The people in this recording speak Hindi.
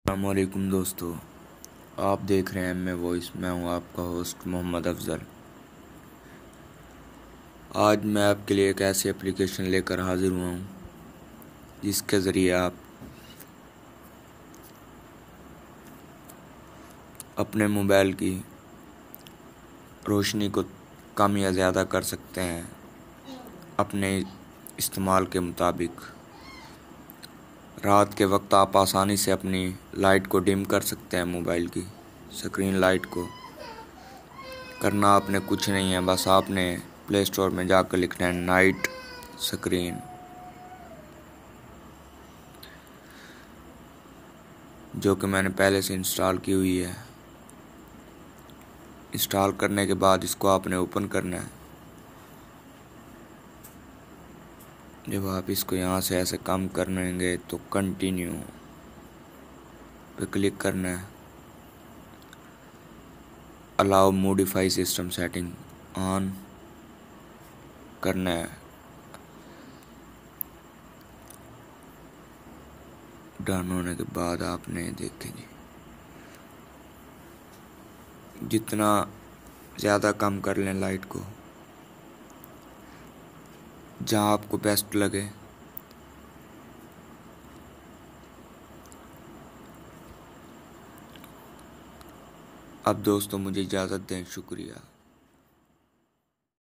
अस्सलामुअलैकुम दोस्तों, आप देख रहे हैं मैं वॉइस। मैं हूं आपका होस्ट मोहम्मद अफजल। आज मैं आपके लिए एक ऐसी एप्लीकेशन लेकर हाजिर हुआ हूं जिसके ज़रिए आप अपने मोबाइल की रोशनी को कम या ज़्यादा कर सकते हैं अपने इस्तेमाल के मुताबिक। रात के वक्त आप आसानी से अपनी लाइट को डिम कर सकते हैं। मोबाइल की स्क्रीन लाइट को करना आपने कुछ नहीं है, बस आपने प्ले स्टोर में जाकर लिखना है नाइट स्क्रीन, जो कि मैंने पहले से इंस्टॉल की हुई है। इंस्टॉल करने के बाद इसको आपने ओपन करना है। जब आप इसको यहाँ से ऐसे कम करेंगे तो कंटिन्यू पे क्लिक करना है। Allow modify system setting on करना है। डन होने के बाद आपने देखें जी, जितना ज़्यादा कम कर लें लाइट को, जहाँ आपको बेस्ट लगे। अब दोस्तों मुझे इजाज़त दें, शुक्रिया।